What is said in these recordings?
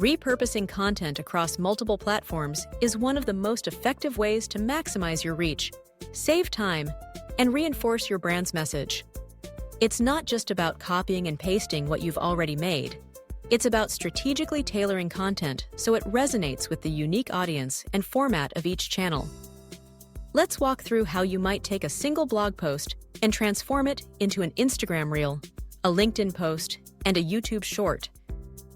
Repurposing content across multiple platforms is one of the most effective ways to maximize your reach, save time, and reinforce your brand's message. It's not just about copying and pasting what you've already made. It's about strategically tailoring content so it resonates with the unique audience and format of each channel. Let's walk through how you might take a single blog post and transform it into an Instagram reel, a LinkedIn post, and a YouTube short,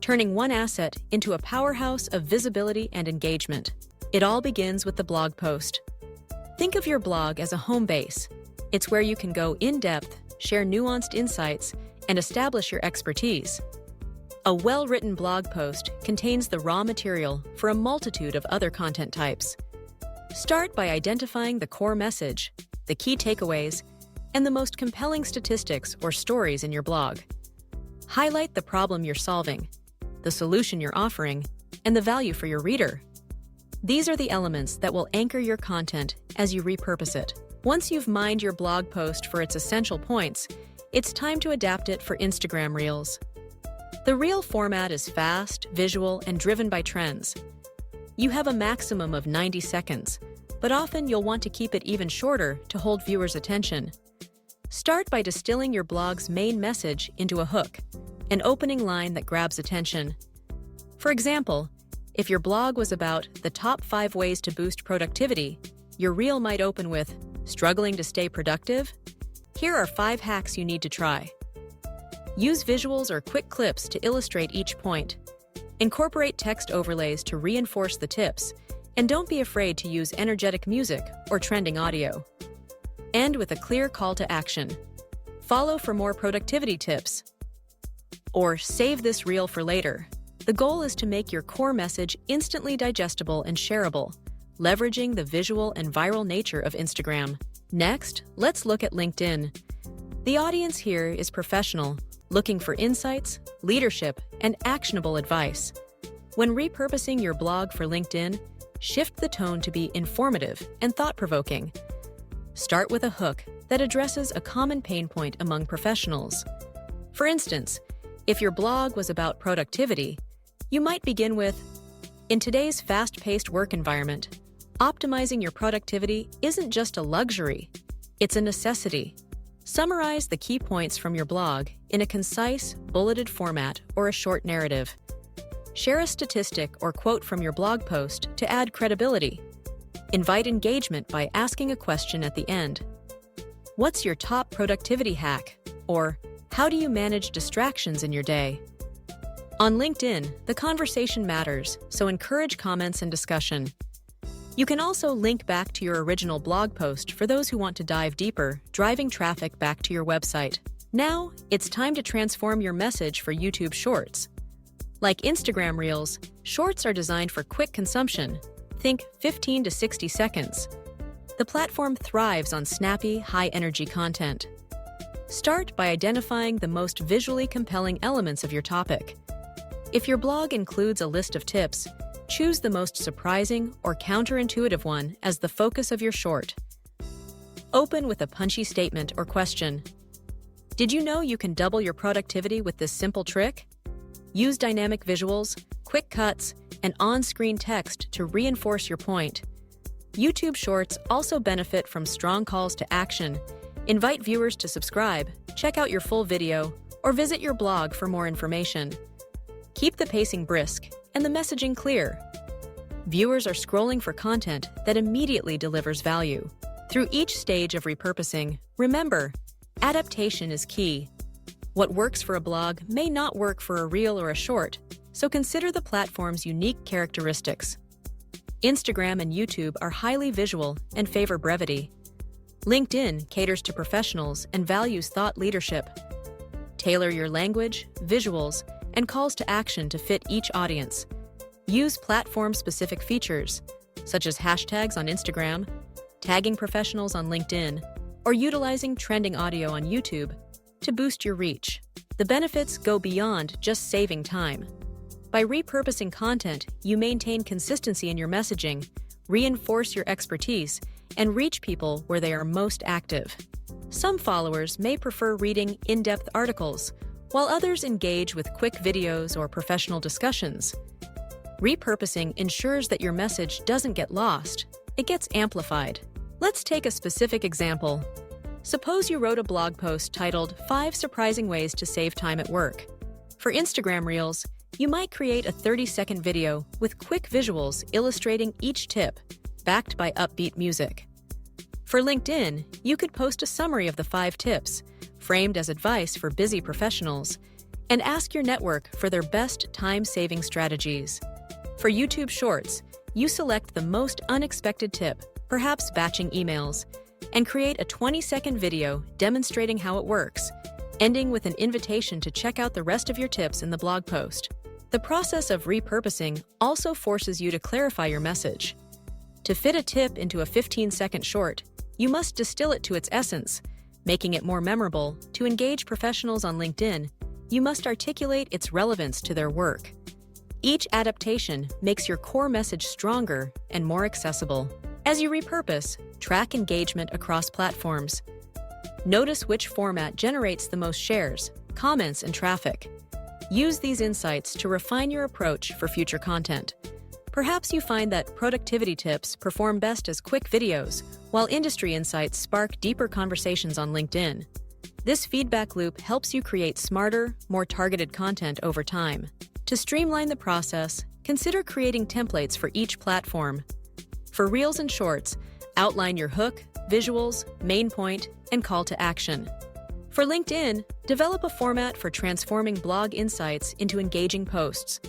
turning one asset into a powerhouse of visibility and engagement. It all begins with the blog post. Think of your blog as a home base. It's where you can go in-depth, share nuanced insights, and establish your expertise. A well-written blog post contains the raw material for a multitude of other content types. Start by identifying the core message, the key takeaways, and the most compelling statistics or stories in your blog. Highlight the problem you're solving, the solution you're offering, and the value for your reader. These are the elements that will anchor your content as you repurpose it. Once you've mined your blog post for its essential points, it's time to adapt it for Instagram Reels. The Reel format is fast, visual, and driven by trends. You have a maximum of 90 seconds, but often you'll want to keep it even shorter to hold viewers' attention. Start by distilling your blog's main message into a hook, an opening line that grabs attention. For example, if your blog was about the top 5 ways to boost productivity, your reel might open with, "Struggling to stay productive? Here are 5 hacks you need to try." Use visuals or quick clips to illustrate each point. Incorporate text overlays to reinforce the tips, and don't be afraid to use energetic music or trending audio. End with a clear call to action. Follow for more productivity tips. Or save this reel for later. The goal is to make your core message instantly digestible and shareable, leveraging the visual and viral nature of Instagram. Next, let's look at LinkedIn. The audience here is professional, looking for insights, leadership, and actionable advice. When repurposing your blog for LinkedIn, shift the tone to be informative and thought-provoking. Start with a hook that addresses a common pain point among professionals. For instance, if your blog was about productivity, you might begin with, "In today's fast-paced work environment, optimizing your productivity isn't just a luxury, it's a necessity." Summarize the key points from your blog in a concise, bulleted format or a short narrative. Share a statistic or quote from your blog post to add credibility. Invite engagement by asking a question at the end. "What's your top productivity hack?" Or, "How do you manage distractions in your day?" On LinkedIn, the conversation matters, so encourage comments and discussion. You can also link back to your original blog post for those who want to dive deeper, driving traffic back to your website. Now, it's time to transform your message for YouTube Shorts. Like Instagram Reels, Shorts are designed for quick consumption. Think 15 to 60 seconds. The platform thrives on snappy, high-energy content. Start by identifying the most visually compelling elements of your topic. If your blog includes a list of tips, choose the most surprising or counterintuitive one as the focus of your short. Open with a punchy statement or question. "Did you know you can double your productivity with this simple trick?" Use dynamic visuals, quick cuts, and on-screen text to reinforce your point. YouTube Shorts also benefit from strong calls to action. Invite viewers to subscribe, check out your full video, or visit your blog for more information. Keep the pacing brisk and the messaging clear. Viewers are scrolling for content that immediately delivers value. Through each stage of repurposing, remember, adaptation is key. What works for a blog may not work for a reel or a short, so consider the platform's unique characteristics. Instagram and YouTube are highly visual and favor brevity. LinkedIn caters to professionals and values thought leadership. Tailor your language, visuals, and calls to action to fit each audience. Use platform-specific features, such as hashtags on Instagram, tagging professionals on LinkedIn, or utilizing trending audio on YouTube to boost your reach. The benefits go beyond just saving time. By repurposing content, you maintain consistency in your messaging, reinforce your expertise, and reach people where they are most active. Some followers may prefer reading in-depth articles, while others engage with quick videos or professional discussions. Repurposing ensures that your message doesn't get lost, it gets amplified. Let's take a specific example. Suppose you wrote a blog post titled 5 Surprising Ways to Save Time at Work. For Instagram Reels, you might create a 30-second video with quick visuals illustrating each tip, backed by upbeat music. For LinkedIn, you could post a summary of the 5 tips, framed as advice for busy professionals, and ask your network for their best time-saving strategies. For YouTube Shorts, you select the most unexpected tip, perhaps batching emails, and create a 20-second video demonstrating how it works, ending with an invitation to check out the rest of your tips in the blog post. The process of repurposing also forces you to clarify your message. To fit a tip into a 15-second short, you must distill it to its essence, making it more memorable. To engage professionals on LinkedIn, you must articulate its relevance to their work. Each adaptation makes your core message stronger and more accessible. As you repurpose, track engagement across platforms. Notice which format generates the most shares, comments, and traffic. Use these insights to refine your approach for future content. Perhaps you find that productivity tips perform best as quick videos, while industry insights spark deeper conversations on LinkedIn. This feedback loop helps you create smarter, more targeted content over time. To streamline the process, consider creating templates for each platform. For Reels and Shorts, outline your hook, visuals, main point, and call to action. For LinkedIn, develop a format for transforming blog insights into engaging posts.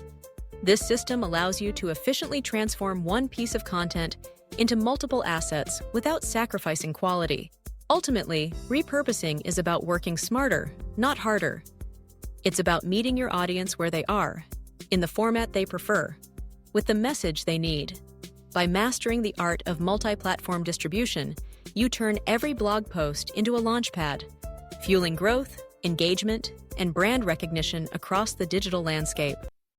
This system allows you to efficiently transform one piece of content into multiple assets without sacrificing quality. Ultimately, repurposing is about working smarter, not harder. It's about meeting your audience where they are, in the format they prefer, with the message they need. By mastering the art of multi-platform distribution, you turn every blog post into a launchpad, fueling growth, engagement, and brand recognition across the digital landscape.